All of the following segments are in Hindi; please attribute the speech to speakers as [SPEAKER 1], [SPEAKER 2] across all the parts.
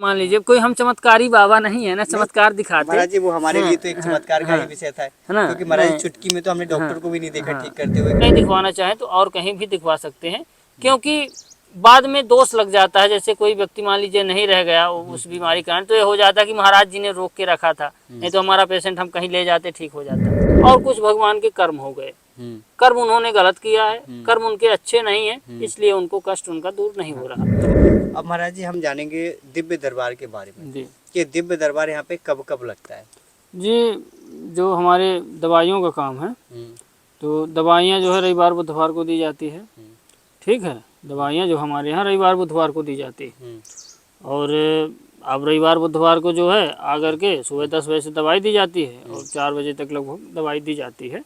[SPEAKER 1] मान लीजिए कोई हम चमत्कारी बाबा नहीं है ना, चमत्कार दिखाते
[SPEAKER 2] महाराज जी वो हमारे लिए तो एक चमत्कार का ही विषय था,
[SPEAKER 1] है ना,
[SPEAKER 2] क्योंकि महाराज जी चुटकी में तो हमने डॉक्टर को भी नहीं देखा ठीक करते हुए।
[SPEAKER 1] नहीं दिखवाना चाहे तो और कहीं भी दिखवा सकते हैं, क्योंकि बाद में दोष लग जाता है। जैसे कोई व्यक्ति मान लीजिए नहीं रह गया उस बीमारी का, तो ये हो जाता है कि महाराज जी ने रोक के रखा था, नहीं तो हमारा पेशेंट हम कहीं ले जाते ठीक हो जाता। और कुछ भगवान के कर्म हो गए, कर्म उन्होंने गलत किया है, कर्म उनके अच्छे नहीं है, इसलिए उनको कष्ट उनका दूर नहीं हो रहा।
[SPEAKER 2] अब महाराज जी हम जानेंगे दिव्य दरबार के बारे में
[SPEAKER 1] जी,
[SPEAKER 2] कि दिव्य दरबार यहाँ पे कब कब लगता है।
[SPEAKER 1] जी जो हमारे दवाइयों का काम है, तो दवाइयाँ जो है रविवार बुधवार को दी जाती है, ठीक है। दवाइयाँ जो हमारे यहाँ रविवार बुधवार को दी जाती है, और अब रविवार बुधवार को जो है आकर के सुबह 10 बजे से दवाई दी जाती है और 4 बजे तक लगभग दवाई दी जाती है।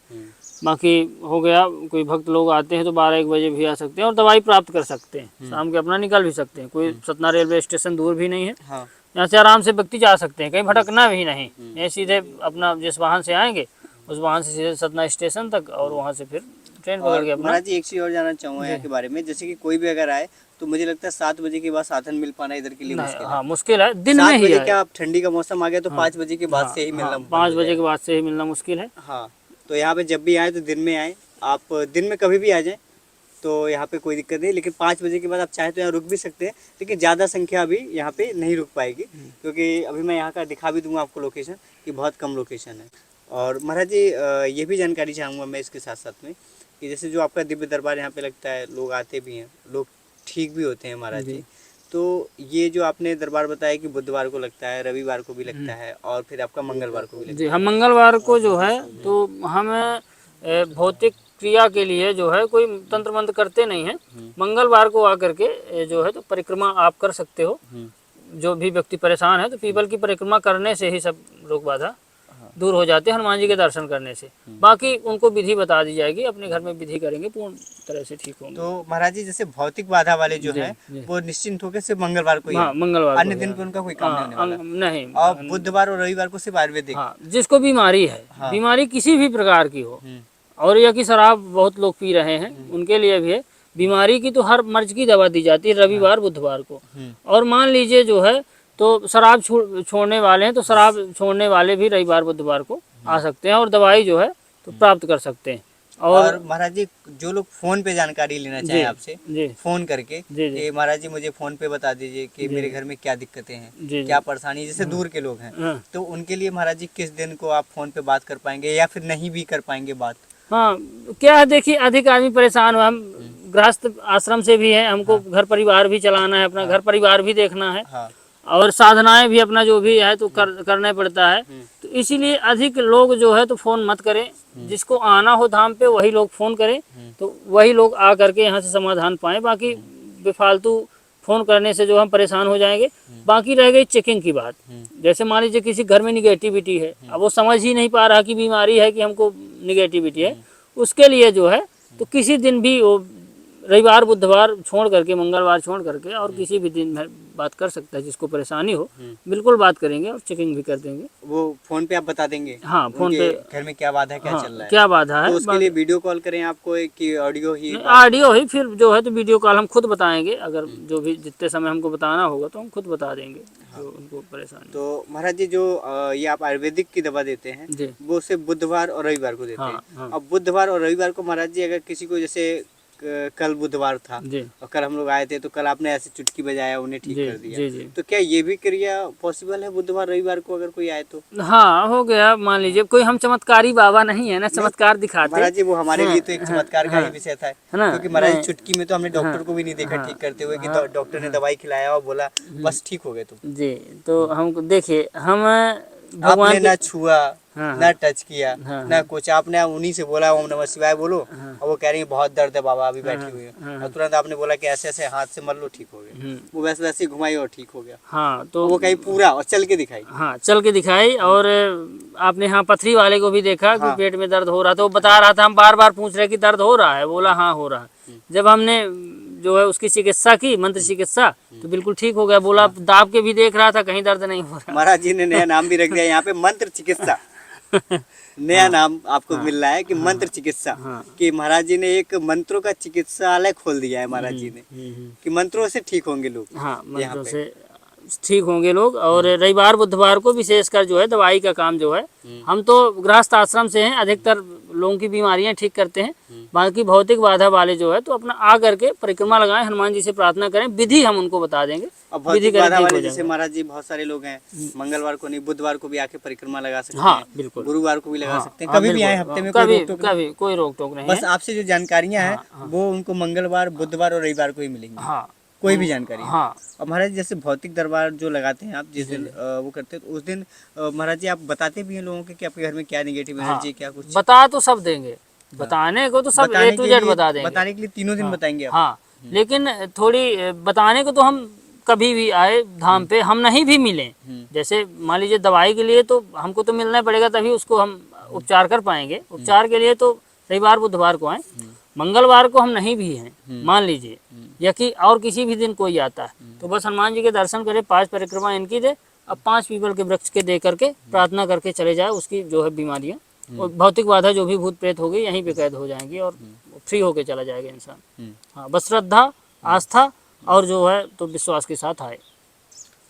[SPEAKER 1] बाकी हो गया कोई भक्त लोग आते हैं तो 12-1 बजे भी आ सकते हैं और दवाई प्राप्त कर सकते हैं, शाम के अपना निकल भी सकते हैं। कोई सतना रेलवे स्टेशन दूर भी नहीं है, यहाँ से आराम से व्यक्ति जा सकते हैं, कहीं भटकना भी नहीं, ये सीधे अपना जिस वाहन से आएंगे उस वाहन से सीधे सतना स्टेशन तक और वहाँ से फिर ट्रेन पकड़ के अपना।
[SPEAKER 2] महाराज जी एक चीज और जानना चाहूँगा यहाँ के बारे में, जैसे कि कोई भी अगर आए तो मुझे लगता है 7 बजे के बाद साधन मिल पाना इधर के लिए मुश्किल है।
[SPEAKER 1] हाँ मुश्किल है, दिन में ही
[SPEAKER 2] बजे क्या, अब ठंडी का मौसम आ गया तो 5 बजे के बाद से ही मिलना,
[SPEAKER 1] 5 बजे के बाद से ही मिलना मुश्किल है।
[SPEAKER 2] हाँ, तो यहाँ पे जब भी आए तो दिन में आए, आप दिन में कभी भी आ जाएं तो यहाँ पे कोई दिक्कत नहीं, लेकिन 5 बजे के बाद आप चाहे तो यहाँ रुक भी सकते हैं, लेकिन ज़्यादा संख्या अभी यहाँ पे नहीं रुक पाएगी, क्योंकि अभी मैं यहाँ का दिखा भी दूंगा आपको लोकेशन कि बहुत कम लोकेशन है। और महाराज जी ये भी जानकारी चाहूँगा मैं इसके साथ साथ में कि जैसे जो आपका दिव्य दरबार यहाँ पे लगता है, लोग आते भी हैं, लोग ठीक भी होते हैं महाराज जी, तो ये जो आपने दरबार बताया कि बुधवार को लगता है, रविवार को भी लगता है और फिर आपका मंगलवार को भी लगता है।
[SPEAKER 1] जी हम मंगलवार को जो है तो हम भौतिक क्रिया के लिए जो है कोई तंत्र मंत्र करते नहीं है। मंगलवार को आकर के जो है तो परिक्रमा आप कर सकते हो। जो भी व्यक्ति परेशान है तो पीपल की परिक्रमा करने से ही सब रोग बाधा दूर हो जाते हैं, हनुमान जी के दर्शन करने से। बाकी उनको विधि बता दी जाएगी, अपने घर में विधि करेंगे, पूर्ण तरह से ठीक होंगे।
[SPEAKER 2] तो महाराज जी जैसे भौतिक बाधा वाले जो है वो निश्चिंत होकर सिर्फ मंगलवार को ही,
[SPEAKER 1] मंगलवार,
[SPEAKER 2] अन्य दिन पे उनका कोई काम नहीं होने वाला।
[SPEAKER 1] नहीं,
[SPEAKER 2] और बुधवार और रविवार को सिर्फ आयुर्वेदिक।
[SPEAKER 1] जिसको बीमारी है, बीमारी किसी भी प्रकार की हो, और यह कि शराब बहुत लोग पी रहे हैं उनके लिए भी है, बीमारी की तो हर मर्ज की दवा दी जाती है रविवार बुधवार को। और मान लीजिए जो है तो शराब छोड़ने वाले हैं तो शराब छोड़ने वाले भी रविवार बुधवार को आ सकते हैं और दवाई जो है तो प्राप्त कर सकते हैं।
[SPEAKER 2] और महाराज जी जो लोग फोन पे जानकारी लेना चाहें आपसे, फोन करके कि महाराज जी मुझे फोन पे बता दीजिए कि मेरे घर में क्या दिक्कतें हैं, क्या परेशानी, जैसे दूर के लोग हैं, तो उनके लिए महाराज जी किस दिन को आप फोन पे बात कर पाएंगे या फिर नहीं भी कर पाएंगे बात?
[SPEAKER 1] हाँ क्या है, देखिए अधिक आदमी परेशान हो, हम गृहस्थ आश्रम से भी है, हमको घर परिवार भी चलाना है, अपना घर परिवार भी देखना है, और साधनाएं भी अपना जो भी है तो करना पड़ता है। तो इसीलिए अधिक लोग जो है तो फोन मत करें, जिसको आना हो धाम पे वही लोग फोन करें, तो वही लोग आ करके यहाँ से समाधान पाएं। बाकी बेफालतू फोन करने से जो हम परेशान हो जाएंगे। बाकी रह गई चेकिंग की बात, जैसे मान लीजिए किसी घर में निगेटिविटी है, अब वो समझ ही नहीं पा रहा कि बीमारी है कि हमको निगेटिविटी है, उसके लिए जो है तो किसी दिन भी वो रविवार बुधवार छोड़ करके, मंगलवार छोड़ करके और किसी भी दिन में बात कर सकता है। जिसको परेशानी हो बिल्कुल बात करेंगे और चेकिंग भी कर देंगे।
[SPEAKER 2] वो फोन पे आप बता देंगे?
[SPEAKER 1] हाँ फोन पे
[SPEAKER 2] घर में क्या बाधा है, क्या चल रहा है,
[SPEAKER 1] क्या बाधा है,
[SPEAKER 2] तो उसके लिए वीडियो कॉल करें आपको कि ऑडियो ही?
[SPEAKER 1] ऑडियो ही, फिर जो है तो वीडियो कॉल हम खुद बताएंगे, अगर जो भी जितने समय हमको बताना होगा तो हम खुद बता देंगे जो उनको परेशानी।
[SPEAKER 2] तो महाराज जी जो ये आप आयुर्वेदिक की दवा देते हैं वो सिर्फ बुधवार और रविवार को देते हैं। अब बुधवार और रविवार को महाराज जी अगर किसी को, जैसे कल बुधवार था और कल हम लोग आए थे तो कल आपने ऐसे चुटकी बजाया, उन्हें ठीक कर दिया, तो क्या ये भी क्रिया पॉसिबल है बुधवार रविवार को अगर कोई आए तो?
[SPEAKER 1] हाँ हो गया, मान लीजिए कोई हम चमत्कारी बाबा नहीं है ना, चमत्कार दिखाते।
[SPEAKER 2] महाराज जी वो हमारे लिए तो एक चमत्कार का ही विषय था, क्योंकि महाराज चुटकी में तो हमने डॉक्टर को भी नहीं देखा ठीक करते हुए कि डॉक्टर ने दवाई खिलाया और बोला बस ठीक हो गए तुम।
[SPEAKER 1] जी तो हमको देखिए, हम
[SPEAKER 2] आपने ना छुआ ना टच किया ना कुछ, आपने उन्हीं से बोला ओम नमः शिवाय बोलो, और वो कह रही है बहुत दर्द है बाबा अभी बैठी हुई है, और तुरंत आपने बोला कि ऐसे ऐसे हाथ से मर लो ठीक हो गया, वो वैसे वैसे घुमाई और ठीक हो गया। हाँ तो वो कहीं पूरा और चल के दिखाई।
[SPEAKER 1] हाँ चल के दिखाई, और आपने हाँ पथरी वाले को भी देखा कि पेट में दर्द हो रहा था, वो बता रहा था, हम बार बार पूछ रहे कि दर्द हो रहा है, बोला हाँ हो रहा है। जब हमने जो है उसकी चिकित्सा की, मंत्र चिकित्सा, तो बिल्कुल ठीक हो गया। बोला दाब के भी देख रहा था, कहीं दर्द नहीं हो रहा।
[SPEAKER 2] महाराज जी ने नया नाम भी रख दिया यहाँ पे, मंत्र चिकित्सा। नया नाम आपको मिल रहा है कि मंत्र चिकित्सा, कि महाराज जी ने एक मंत्रों का चिकित्सालय खोल दिया है महाराज जी ने, कि मंत्रों से ठीक होंगे लोग।
[SPEAKER 1] हाँ मंत्रों से ठीक होंगे लोग। और रविवार बुधवार को विशेषकर जो है दवाई का काम जो है, हम तो गृहस्थ आश्रम से हैं, अधिकतर लोगों की बीमारियां ठीक करते हैं। बाकी भौतिक बाधा वाले जो है तो अपना आ करके परिक्रमा लगाएं, हनुमान जी से प्रार्थना करें, विधि हम उनको बता देंगे,
[SPEAKER 2] अब
[SPEAKER 1] विधि
[SPEAKER 2] भौतिक बाधा
[SPEAKER 1] करें ठीक
[SPEAKER 2] वाले
[SPEAKER 1] हो
[SPEAKER 2] जैसे
[SPEAKER 1] जाएगा।
[SPEAKER 2] महाराज जी बहुत सारे लोग हैं, मंगलवार को नहीं बुधवार को भी आके परिक्रमा लगा सकते
[SPEAKER 1] हाँ
[SPEAKER 2] हैं,
[SPEAKER 1] बिल्कुल,
[SPEAKER 2] गुरुवार को भी लगा सकते हैं,
[SPEAKER 1] हाँ,
[SPEAKER 2] कभी भी आए,
[SPEAKER 1] बिल्कुल,
[SPEAKER 2] हफ्ते में कोई
[SPEAKER 1] कभी
[SPEAKER 2] रोक टोक नहीं।
[SPEAKER 1] कभी कोई रोक टोक नहीं
[SPEAKER 2] बस
[SPEAKER 1] है।
[SPEAKER 2] आपसे जो जानकारियां हैं
[SPEAKER 1] हाँ,
[SPEAKER 2] वो उनको मंगलवार बुधवार और रविवार को ही मिलेंगी,
[SPEAKER 1] हाँ
[SPEAKER 2] कोई भी जानकारी।
[SPEAKER 1] हाँ
[SPEAKER 2] और महाराज जैसे भौतिक दरबार जो लगाते हैं आप, जिस दिन वो करते हैं तो उस दिन महाराज जी आप बताते भी हैं लोगों के कि आपके घर में क्या नेगेटिव
[SPEAKER 1] हाँ,
[SPEAKER 2] एनर्जी क्या कुछ
[SPEAKER 1] बता तो सब देंगे, बताने को तो सब
[SPEAKER 2] बताने
[SPEAKER 1] A to
[SPEAKER 2] के
[SPEAKER 1] Z
[SPEAKER 2] लिए,
[SPEAKER 1] बता देंगे।
[SPEAKER 2] बताने के लिए तीनों दिन बताएंगे आप?
[SPEAKER 1] हाँ, लेकिन थोड़ी बताने को तो हम कभी भी आए धाम पे हम नहीं भी मिले, जैसे मान लीजिए दवाई के लिए तो हमको तो मिलना पड़ेगा, तभी उसको हम उपचार कर पाएंगे। उपचार के लिए तो रविवार बुधवार को आए, मंगलवार को हम नहीं भी हैं मान लीजिए, या कि और किसी भी दिन कोई आता है तो बस हनुमान जी के दर्शन करे, 5 परिक्रमा इनकी दे, अब 5 पीपल के वृक्ष के दे करके प्रार्थना करके चले जाए, उसकी जो है बीमारियाँ और भौतिक बाधा जो भी भूत प्रेत होगी यहीं पे कैद हो जाएंगी और फ्री होके चला जाएगा इंसान। हाँ, बस श्रद्धा आस्था और जो है तो विश्वास के साथ आए।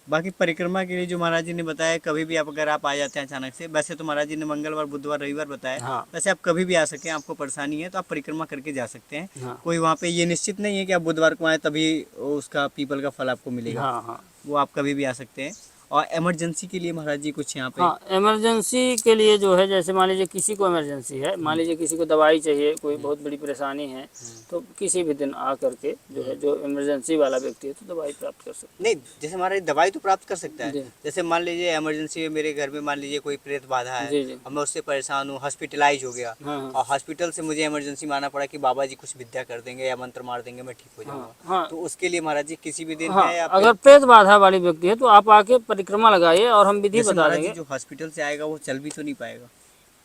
[SPEAKER 2] बाकी परिक्रमा के लिए जो महाराज जी ने बताया, कभी भी आप अगर आप आ जाते हैं अचानक से, वैसे तो महाराज जी ने मंगलवार बुधवार रविवार बताया,
[SPEAKER 1] हाँ,
[SPEAKER 2] वैसे आप कभी भी आ सके, आपको परेशानी है तो आप परिक्रमा करके जा सकते हैं।
[SPEAKER 1] हाँ,
[SPEAKER 2] कोई वहाँ पे ये निश्चित नहीं है कि आप बुधवार को आए तभी उसका पीपल का फल आपको मिलेगा,
[SPEAKER 1] हाँ, हाँ,
[SPEAKER 2] वो आप कभी भी आ सकते हैं। और इमरजेंसी के लिए महाराज जी कुछ यहाँ पे?
[SPEAKER 1] हाँ, इमरजेंसी के लिए जो है जैसे मान लीजिए किसी को इमरजेंसी है, मान लीजिए किसी को दवाई चाहिए, कोई बहुत बड़ी परेशानी है, तो किसी भी दिन आ करके जो है जो इमरजेंसी वाला व्यक्ति है तो दवाई प्राप्त कर सकते
[SPEAKER 2] नहीं, जैसे हमारे दवाई तो प्राप्त कर सकता
[SPEAKER 1] जी।
[SPEAKER 2] है, जैसे मान लीजिए इमरजेंसी में मेरे घर में मान लीजिए कोई प्रेत बाधा
[SPEAKER 1] हैं।
[SPEAKER 2] है
[SPEAKER 1] जी जी,
[SPEAKER 2] और मैं उससे परेशान हूँ, हॉस्पिटलाइज हो गया
[SPEAKER 1] हाँ, हाँ,
[SPEAKER 2] और हॉस्पिटल से मुझे इमरजेंसी में आना पड़ा कि बाबा जी कुछ विद्या कर देंगे या मंत्र मार देंगे मैं ठीक हो जाऊंगा,
[SPEAKER 1] हाँ,
[SPEAKER 2] तो उसके लिए महाराज जी किसी भी दिन
[SPEAKER 1] हाँ,
[SPEAKER 2] है या
[SPEAKER 1] अगर प्रेत बाधा वाली व्यक्ति है तो आप आके परिक्रमा लगाइए और हम विधि
[SPEAKER 2] जैसे
[SPEAKER 1] बता
[SPEAKER 2] महाराज जी
[SPEAKER 1] देंगे।
[SPEAKER 2] जो हॉस्पिटल से आएगा वो चल भी तो नहीं पाएगा,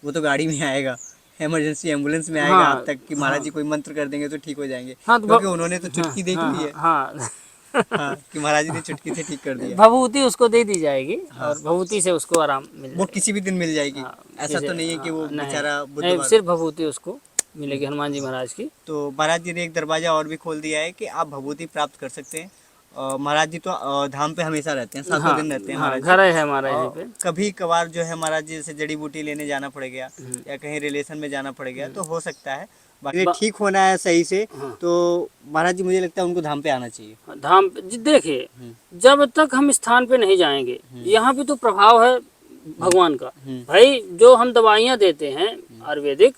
[SPEAKER 2] वो तो गाड़ी में आएगा, इमरजेंसी एम्बुलेंस में आएगा
[SPEAKER 1] हाँ,
[SPEAKER 2] आप तक कि महाराज जी कोई मंत्र कर देंगे तो ठीक हो जाएंगे,
[SPEAKER 1] हाँ, तो
[SPEAKER 2] क्योंकि उन्होंने तो चुटकी देख
[SPEAKER 1] हाँ,
[SPEAKER 2] ली है।
[SPEAKER 1] हाँ,
[SPEAKER 2] हाँ, कि महाराज जी ने चुटकी से ठीक कर दिया,
[SPEAKER 1] भभूति उसको दे दी जाएगी और भभूति से उसको आराम मिल
[SPEAKER 2] वो
[SPEAKER 1] जाएगा।
[SPEAKER 2] किसी भी दिन मिल जाएगी,
[SPEAKER 1] हाँ,
[SPEAKER 2] ऐसा तो नहीं है कि वो
[SPEAKER 1] नहीं,
[SPEAKER 2] बेचारा
[SPEAKER 1] नहीं,
[SPEAKER 2] बुधवार।
[SPEAKER 1] सिर्फ भभूति उसको मिलेगी हनुमान जी महाराज की।
[SPEAKER 2] तो महाराज जी ने एक दरवाजा और भी खोल दिया है कि आप भभूति प्राप्त कर सकते हैं। महाराज जी तो धाम पे हमेशा रहते हैं, 7 दिन रहते हैं
[SPEAKER 1] हाँ,
[SPEAKER 2] महाराज
[SPEAKER 1] घर है हमारा यहीं पे।
[SPEAKER 2] कभी कभार जो है महाराज जी जैसे जड़ी बूटी लेने जाना पड़ गया या कहीं रिलेशन में जाना पड़ गया तो हो सकता है, बाकी ठीक होना है सही से। तो महाराज जी मुझे लगता है उनको धाम पे आना चाहिए।
[SPEAKER 1] धाम जी देखिए, जब तक हम स्थान पे नहीं जाएंगे, यहाँ पे तो प्रभाव है भगवान का। भाई जो हम दवाइयाँ देते हैं आयुर्वेदिक,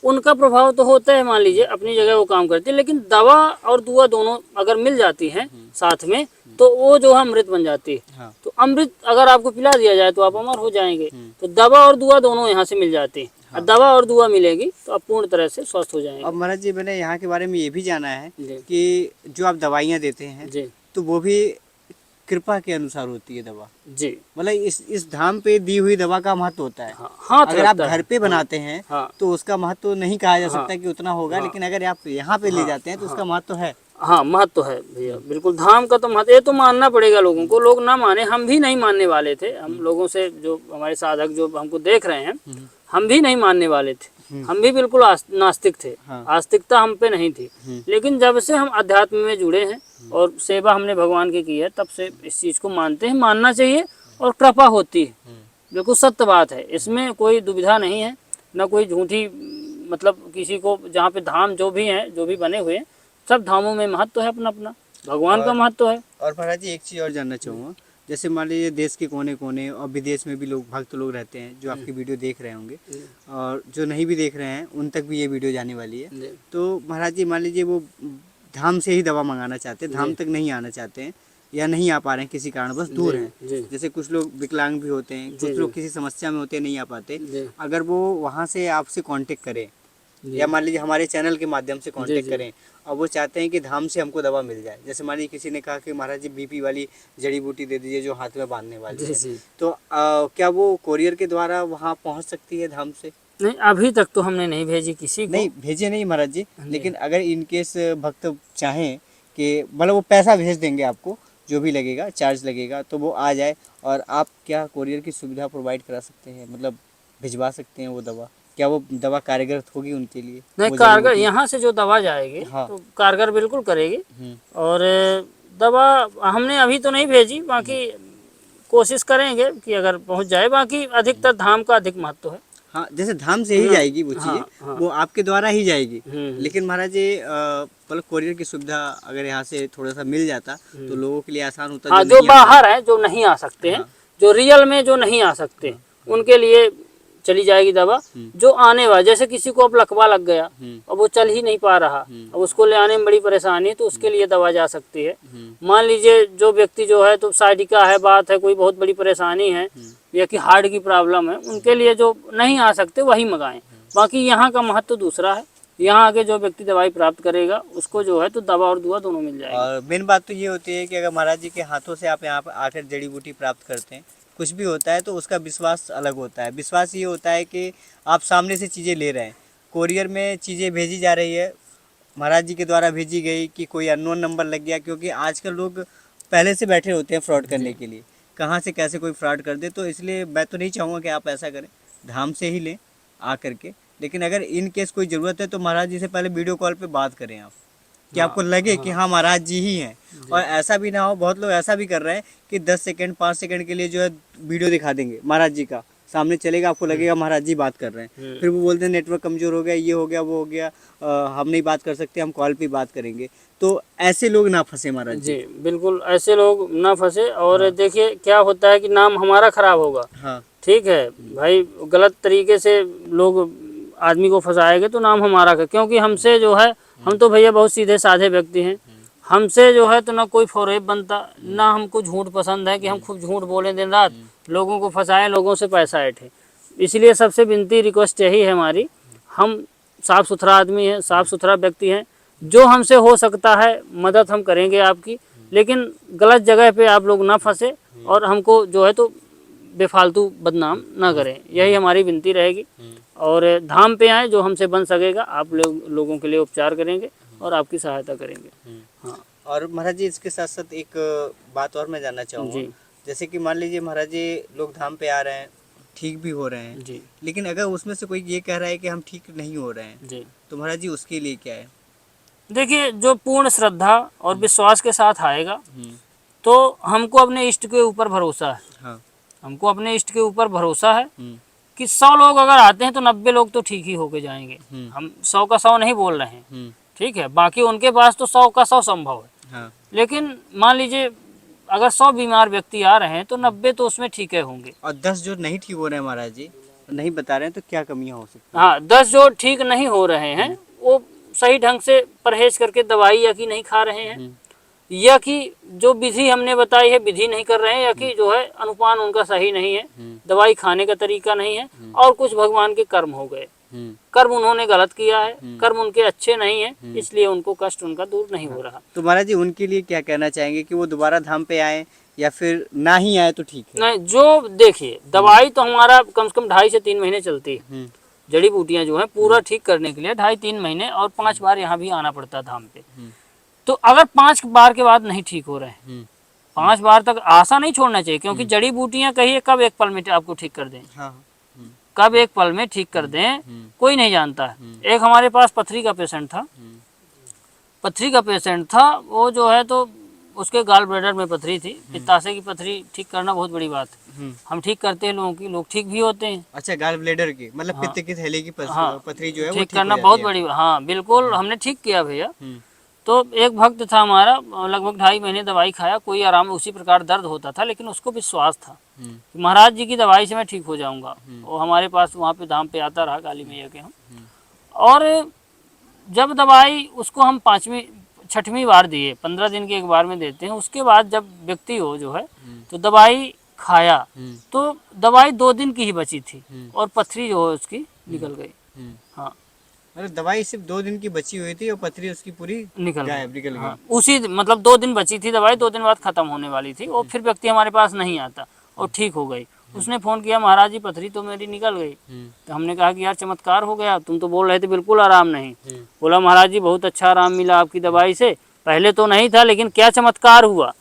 [SPEAKER 1] उनका प्रभाव तो होता है, मान लीजिए अपनी जगह वो काम करती है, लेकिन दवा और दुआ दोनों अगर मिल जाती हैं साथ में तो वो जो है अमृत बन जाती है।
[SPEAKER 2] हाँ।
[SPEAKER 1] तो अमृत अगर आपको पिला दिया जाए तो आप अमर हो जाएंगे। तो दवा और दुआ दोनों यहाँ से मिल जाती है। हाँ। दवा और दुआ मिलेगी तो आप पूर्ण तरह से स्वस्थ हो जाएंगे।
[SPEAKER 2] अब महाराज जी मैंने यहाँ के बारे में ये भी जाना है
[SPEAKER 1] जी।
[SPEAKER 2] कि जो आप दवाइयाँ देते हैं
[SPEAKER 1] जी
[SPEAKER 2] तो वो भी कृपा के अनुसार होती है दवा,
[SPEAKER 1] जी,
[SPEAKER 2] मतलब इस धाम पे दी हुई दवा का महत्व होता है।
[SPEAKER 1] हाँ, हाथ
[SPEAKER 2] अगर आप
[SPEAKER 1] लगता है।
[SPEAKER 2] घर पे बनाते हैं
[SPEAKER 1] हाँ,
[SPEAKER 2] तो उसका महत्व नहीं कहा जा
[SPEAKER 1] हाँ,
[SPEAKER 2] सकता कि उतना होगा, लेकिन अगर आप यहाँ पे ले जाते हैं तो उसका महत्व है।
[SPEAKER 1] हाँ, महत्व तो है भैया, बिल्कुल धाम का तो महत्व, ये तो मानना पड़ेगा लोगों को। लोग ना माने, हम भी नहीं मानने वाले थे। हम लोगों से जो हमारे साधक जो हमको देख रहे हैं, हम भी नहीं मानने वाले थे। हम भी बिल्कुल नास्तिक थे।
[SPEAKER 2] हाँ।
[SPEAKER 1] आस्तिकता हम पे नहीं थी। लेकिन जब से हम अध्यात्म में जुड़े हैं और सेवा हमने भगवान की है, तब से इस चीज़ को मानते हैं, मानना चाहिए और कृपा होती है। बिल्कुल सत्य बात है, इसमें कोई दुविधा नहीं है, न कोई झूठी, मतलब किसी को, जहाँ पे धाम जो भी हैं, जो भी बने हुए हैं, सब धामों में महत्व है अपना अपना, भगवान का महत्व है।
[SPEAKER 2] और महाराज जी एक चीज़ और जानना चाहूँगा, जैसे मान लीजिए देश के कोने कोने और विदेश में भी लोग, भक्त लोग रहते हैं जो आपकी वीडियो देख रहे होंगे, और जो नहीं भी देख रहे हैं उन तक भी ये वीडियो जाने वाली है। तो महाराज जी मान लीजिए वो धाम से ही दवा मंगाना चाहते हैं, धाम तक नहीं आना चाहते हैं या नहीं आ पा रहे हैं किसी कारण, बस दूर हैं, जैसे कुछ लोग विकलांग भी होते हैं, कुछ लोग किसी समस्या में होते हैं, नहीं आ पाते, अगर वो वहाँ से आपसे कांटेक्ट करें या मान लीजिए हमारे चैनल के माध्यम से कांटेक्ट करें और वो चाहते हैं कि धाम से हमको दवा मिल जाए, जैसे मान लीजिए किसी ने कहा कि महाराज जी बीपी वाली जड़ी बूटी दे दीजिए जो हाथ में बांधने वाली है, तो क्या वो कोरियर के द्वारा वहाँ पहुँच सकती है धाम से?
[SPEAKER 1] नहीं, अभी तक तो हमने नहीं भेजी किसी को।
[SPEAKER 2] नहीं भेजे नहीं महाराज जी, लेकिन अगर इनकेस भक्त चाहें कि मतलब वो पैसा भेज देंगे आपको, जो भी लगेगा, चार्ज लगेगा, तो वो आ जाए और आप क्या कोरियर की सुविधा प्रोवाइड करा सकते हैं, मतलब भिजवा सकते हैं वो दवा? क्या वो दवा कारगर होगी उनके लिए?
[SPEAKER 1] नहीं, कारगर यहाँ से जो दवा जाएगी
[SPEAKER 2] हाँ।
[SPEAKER 1] तो कारगर बिल्कुल करेगी। और दवा हमने अभी तो नहीं भेजी, बाकी कोशिश करेंगे कि अगर पहुंच जाए। बाकी अधिकतर धाम का अधिक महत्व है।
[SPEAKER 2] हाँ, जैसे धाम से ही जाएगी वो चीज़ें,
[SPEAKER 1] हाँ।
[SPEAKER 2] वो आपके द्वारा ही जाएगी।
[SPEAKER 1] हम्म।
[SPEAKER 2] लेकिन महाराज जी मतलब कोरियर की सुविधा अगर यहाँ से थोड़ा सा मिल जाता तो लोगों के लिए आसान होता।
[SPEAKER 1] हाँ,
[SPEAKER 2] जो
[SPEAKER 1] जो
[SPEAKER 2] नहीं आ
[SPEAKER 1] बाहर है, जो नहीं आ सकते हैं,
[SPEAKER 2] हाँ।
[SPEAKER 1] जो रियल में जो नहीं आ सकते, उनके लिए चली जाएगी दवा। जो आने वाला, जैसे किसी को अब लकवा लग गया, अब वो चल ही नहीं पा रहा, अब उसको ले आने में बड़ी परेशानी है, तो उसके लिए दवा जा सकती है। मान लीजिए जो व्यक्ति जो है तो साइटिका है, बात है, कोई बहुत बड़ी परेशानी है या कि हार्ट की प्रॉब्लम है, उनके लिए जो नहीं आ सकते वही मंगाएं। बाकी यहाँ का महत्व दूसरा है। यहाँ आके जो व्यक्ति दवाई प्राप्त करेगा उसको जो है तो दवा और दुआ दोनों मिल जाएगी।
[SPEAKER 2] और मेन बात तो ये होती है कि अगर महाराज जी के हाथों से आप यहाँ पर आकर जड़ी बूटी प्राप्त करते हैं, कुछ भी होता है तो उसका विश्वास अलग होता है। विश्वास ये होता है कि आप सामने से चीज़ें ले रहे हैं। कोरियर में चीज़ें भेजी जा रही है, महाराज जी के द्वारा भेजी गई कि कोई अननोन नंबर लग गया, क्योंकि आजकल लोग पहले से बैठे होते हैं फ्रॉड करने के लिए, कहाँ से कैसे कोई फ्रॉड कर दे। तो इसलिए मैं तो नहीं चाहूँगा कि आप ऐसा करें, धाम से ही लें आ करके। लेकिन अगर इन केस कोई ज़रूरत है तो महाराज जी से पहले वीडियो कॉल पे बात करें आप, कि आपको लगे कि हाँ महाराज जी ही हैं। और ऐसा भी ना हो, बहुत लोग ऐसा भी कर रहे हैं कि 10 सेकंड 5 सेकंड के लिए जो है वीडियो दिखा देंगे महाराज जी का, सामने चलेगा, आपको लगेगा महाराज जी बात कर रहे हैं, फिर वो बोलते हैं नेटवर्क कमज़ोर हो गया, ये हो गया, वो हो गया, हम नहीं बात कर सकते, हम कॉल पे बात करेंगे। तो ऐसे लोग ना फंसे महाराज
[SPEAKER 1] जी, बिल्कुल ऐसे लोग ना फंसे। और देखिए क्या होता है कि नाम हमारा खराब होगा।
[SPEAKER 2] हाँ,
[SPEAKER 1] ठीक है भाई, गलत तरीके से लोग आदमी को फंसाएंगे तो नाम हमारा का, क्योंकि हमसे जो है, हम तो भैया बहुत सीधे साधे व्यक्ति हैं, हमसे जो है तो ना कोई फरेब बनता, ना हमको झूठ पसंद है कि हम खूब झूठ बोलें दिन रात, लोगों को फंसाएं, लोगों से पैसा ऐंठे। इसलिए सबसे विनती रिक्वेस्ट यही है हमारी, हम साफ़ सुथरा आदमी हैं, साफ़ सुथरा व्यक्ति हैं, जो हमसे हो सकता है मदद हम करेंगे आपकी, लेकिन गलत जगह पे आप लोग ना फंसे और हमको जो है तो बेफालतू बदनाम ना करें, यही हमारी विनती रहेगी। और धाम पे आए, जो हमसे बन सकेगा आप लोगों के लिए उपचार करेंगे और आपकी सहायता करेंगे। हाँ।
[SPEAKER 2] और महाराज जी इसके साथ साथ एक बात और मैं जानना चाहूँगा, जैसे कि मान लीजिए महाराज जी लोग धाम पे आ रहे हैं, ठीक भी हो रहे हैं
[SPEAKER 1] जी,
[SPEAKER 2] लेकिन अगर उसमें से कोई ये कह रहा है कि हम ठीक नहीं हो रहे हैं
[SPEAKER 1] जी,
[SPEAKER 2] तो महाराज जी उसके लिए क्या है?
[SPEAKER 1] देखिए जो पूर्ण श्रद्धा और विश्वास के साथ आएगा तो हमको अपने इष्ट के ऊपर भरोसा है।
[SPEAKER 2] हाँ।
[SPEAKER 1] हमको अपने इष्ट के ऊपर भरोसा है कि 100 लोग अगर आते हैं तो 90 लोग तो ठीक ही होके जाएंगे। हम 100 का 100 नहीं बोल रहे हैं, ठीक है, बाकी उनके पास तो 100 का 100 संभव है।
[SPEAKER 2] हाँ।
[SPEAKER 1] लेकिन मान लीजिए अगर 100 बीमार व्यक्ति आ रहे हैं तो 90 तो उसमें ठीक है होंगे।
[SPEAKER 2] और 10 जो नहीं ठीक हो रहे हैं महाराज जी, नहीं बता रहे हैं, तो क्या कमियां हो सकती हैं?
[SPEAKER 1] हाँ, 10 जो ठीक नहीं हो रहे हैं वो सही ढंग से परहेज करके दवाई या कि नहीं खा रहे हैं, या कि जो विधि हमने बताई है विधि नहीं कर रहे हैं, या कि जो है अनुपान उनका सही नहीं है, दवाई खाने का तरीका नहीं है, और कुछ भगवान के कर्म हो गए, कर्म उन्होंने गलत किया है, कर्म उनके अच्छे नहीं है, इसलिए उनको कष्ट उनका दूर नहीं हो रहा।
[SPEAKER 2] तो महाराज जी उनके लिए क्या कहना चाहेंगे कि वो दोबारा धाम पे आए या फिर ना ही आए तो ठीक है?
[SPEAKER 1] नहीं, जो देखिए दवाई तो हमारा कम से कम 2.5 से 3 महीने चलती है। जड़ी बूटियां जो है पूरा ठीक करने के लिए 2.5-3 महीने और 5 बार यहाँ भी आना पड़ता है धाम पे। तो अगर 5 बार के बाद नहीं ठीक हो रहे हैं, 5 बार तक आशा नहीं छोड़ना चाहिए, क्योंकि जड़ी बूटियां कहिए कब एक पल में आपको ठीक कर दें,
[SPEAKER 2] हाँ।
[SPEAKER 1] कब एक पल में ठीक कर दें कोई नहीं जानता है। एक हमारे पास पथरी का पेशेंट था, पथरी का पेशेंट था, वो जो है तो उसके गाल ब्लैडर में पथरी थी, पित्ताशय की पथरी ठीक करना बहुत बड़ी बात है। हम ठीक करते हैं लोगों की, लोग ठीक भी होते हैं।
[SPEAKER 2] अच्छा, गाल ब्लैडर की मतलब पित्त की थैली की पथरी जो है वो
[SPEAKER 1] ठीक करना बहुत बड़ी, हाँ बिल्कुल हमने ठीक किया भैया। तो एक भक्त था हमारा, लगभग 2.5 महीने दवाई खाया, कोई आराम, उसी प्रकार दर्द होता था, लेकिन उसको विश्वास था कि महाराज जी की दवाई से मैं ठीक हो जाऊंगा। वो हमारे पास वहाँ पे धाम पे आता रहा, काली मैया के हम। और जब दवाई उसको हम 5वीं-6वीं बार दिए, 15 दिन के एक बार में देते हैं, उसके बाद जब व्यक्ति हो जो है तो दवाई खाया तो दवाई 2 दिन की ही बची थी और पथरी जो है उसकी निकल गई। हाँ,
[SPEAKER 2] मतलब दवाई सिर्फ 2 दिन की बची हुई थी और पथरी उसकी पूरी
[SPEAKER 1] निकल
[SPEAKER 2] गई।
[SPEAKER 1] हाँ, उसी मतलब 2 दिन बची थी दवाई, 2 दिन बाद खत्म होने वाली थी, और फिर व्यक्ति हमारे पास नहीं आता और ठीक हो गई। उसने फ़ोन किया, महाराज जी पथरी तो मेरी निकल गई। तो हमने कहा कि यार चमत्कार हो गया, तुम तो बोल रहे थे बिल्कुल आराम नहीं। बोला महाराज जी बहुत अच्छा आराम मिला आपकी दवाई से, पहले तो नहीं था लेकिन क्या चमत्कार हुआ।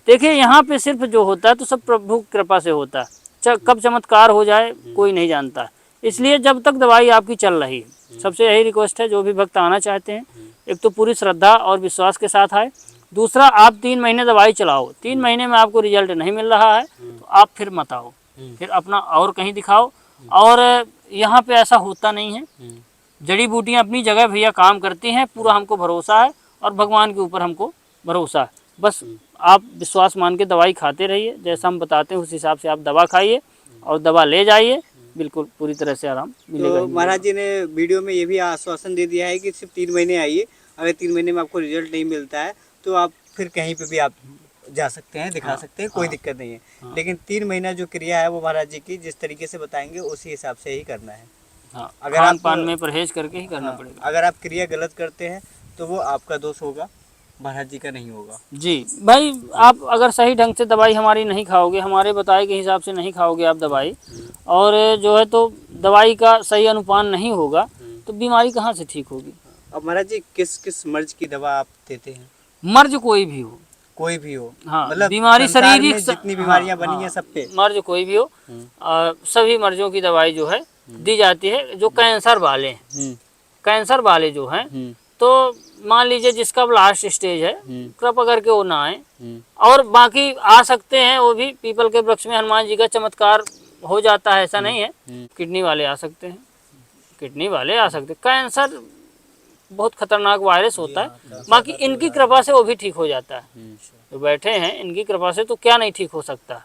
[SPEAKER 1] देखिए यहाँ पे सिर्फ जो होता है तो सब प्रभु कृपा से होता है, कब चमत्कार हो जाए कोई नहीं जानता। इसलिए जब तक दवाई आपकी चल रही है, सबसे यही रिक्वेस्ट है, जो भी भक्त आना चाहते हैं एक तो पूरी श्रद्धा और विश्वास के साथ आए, दूसरा, आप 3 महीने दवाई चलाओ, 3 महीने में आपको रिजल्ट नहीं मिल रहा है तो आप फिर मत आओ, फिर अपना और कहीं दिखाओ। और यहाँ पे ऐसा होता नहीं है, जड़ी बूटियाँ अपनी जगह भैया काम करती हैं, पूरा हमको भरोसा है और भगवान के ऊपर हमको भरोसा है। बस आप विश्वास मान के दवाई खाते रहिए, जैसा हम बताते हैं उस हिसाब से आप दवा खाइए और दवा ले जाइए, बिल्कुल पूरी तरह से आराम मिलेगा।
[SPEAKER 2] तो महाराज जी ने वीडियो में ये भी आश्वासन दे दिया है कि सिर्फ 3 महीने आइए, अगर 3 महीने में आपको रिजल्ट नहीं मिलता है तो आप फिर कहीं पे भी आप जा सकते हैं, दिखा सकते हैं, कोई दिक्कत नहीं है। लेकिन 3 महीना जो क्रिया है वो महाराज जी की जिस तरीके से बताएंगे उसी हिसाब से ही करना है।
[SPEAKER 1] हाँ,
[SPEAKER 2] अगर
[SPEAKER 1] खान
[SPEAKER 2] आप
[SPEAKER 1] पान में परहेज करके ही करना पड़ेगा।
[SPEAKER 2] अगर आप क्रिया गलत करते हैं तो वो आपका दोष होगा, महाराज जी का नहीं होगा।
[SPEAKER 1] जी भाई, आप अगर सही ढंग से दवाई हमारी नहीं खाओगे, हमारे बताए के हिसाब से नहीं खाओगे आप दवाई, और जो है तो दवाई का सही अनुपान नहीं होगा तो बीमारी कहाँ से ठीक होगी।
[SPEAKER 2] अब महाराज जी किस किस मर्ज की दवा आप देते हैं?
[SPEAKER 1] मर्ज कोई भी हो,
[SPEAKER 2] कोई भी हो,
[SPEAKER 1] हाँ,
[SPEAKER 2] मतलब
[SPEAKER 1] बीमारी
[SPEAKER 2] संसार
[SPEAKER 1] शारीरिक
[SPEAKER 2] में जितनी बीमारियां
[SPEAKER 1] हाँ,
[SPEAKER 2] बनी हैं सब पे
[SPEAKER 1] मर्ज कोई भी हो, सभी मर्जों की दवाई जो है दी जाती है। जो कैंसर वाले हैं, कैंसर वाले जो हैं, तो मान लीजिए जिसका अब लास्ट स्टेज है, कृपा करके वो ना आए, और बाकी आ सकते हैं वो भी। पीपल के वृक्ष में हनुमान जी का चमत्कार हो जाता है, ऐसा नहीं है। किडनी वाले आ सकते हैं, किडनी वाले आ सकते हैं। कैंसर बहुत खतरनाक वायरस होता है, बाकी इनकी कृपा से वो भी ठीक हो जाता है। तो बैठे हैं इनकी कृपा से, तो क्या नहीं ठीक हो सकता।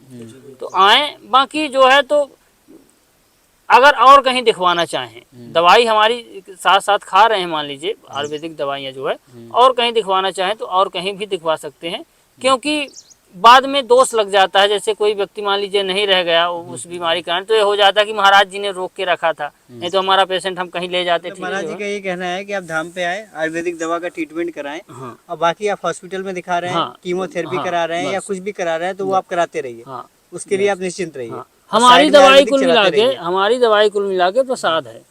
[SPEAKER 1] तो आए, बाकी जो है तो अगर और कहीं दिखवाना चाहें, दवाई हमारी साथ साथ खा रहे हैं, मान लीजिए आयुर्वेदिक दवाइयाँ जो है, और कहीं दिखवाना चाहें तो और कहीं भी दिखवा सकते हैं, क्योंकि बाद में दोष लग जाता है। जैसे कोई व्यक्ति मान लीजिए नहीं रह गया उस बीमारी का, तो ये हो जाता है कि महाराज जी ने रोक के रखा था, नहीं तो हमारा पेशेंट हम कहीं ले जाते।
[SPEAKER 2] तो महाराज जी का ये कहना है कि आप धाम पे आए, आयुर्वेदिक दवा का ट्रीटमेंट कराएं,
[SPEAKER 1] हाँ,
[SPEAKER 2] और बाकी आप हॉस्पिटल में दिखा रहे हैं,
[SPEAKER 1] हाँ,
[SPEAKER 2] कीमोथेरेपी
[SPEAKER 1] हाँ,
[SPEAKER 2] करा रहे हैं या कुछ भी करा रहे हैं तो वो आप कराते रहिए,
[SPEAKER 1] हाँ,
[SPEAKER 2] उसके लिए आप निश्चिंत रहिए।
[SPEAKER 1] हाँ।
[SPEAKER 2] और
[SPEAKER 1] हमारी
[SPEAKER 2] साइड में
[SPEAKER 1] दवाई
[SPEAKER 2] आयुर्वेदिक
[SPEAKER 1] कुल मिला
[SPEAKER 2] चलाते
[SPEAKER 1] के,
[SPEAKER 2] रहिए।
[SPEAKER 1] हमारी दवाई कुल मिला के प्रसाद है,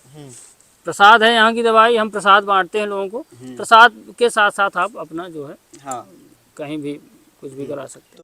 [SPEAKER 1] प्रसाद है यहाँ की दवाई। हम प्रसाद बांटते हैं लोगों को, प्रसाद के साथ साथ आप अपना जो है
[SPEAKER 2] हाँ,
[SPEAKER 1] कहीं भी कुछ भी करा सकते हैं।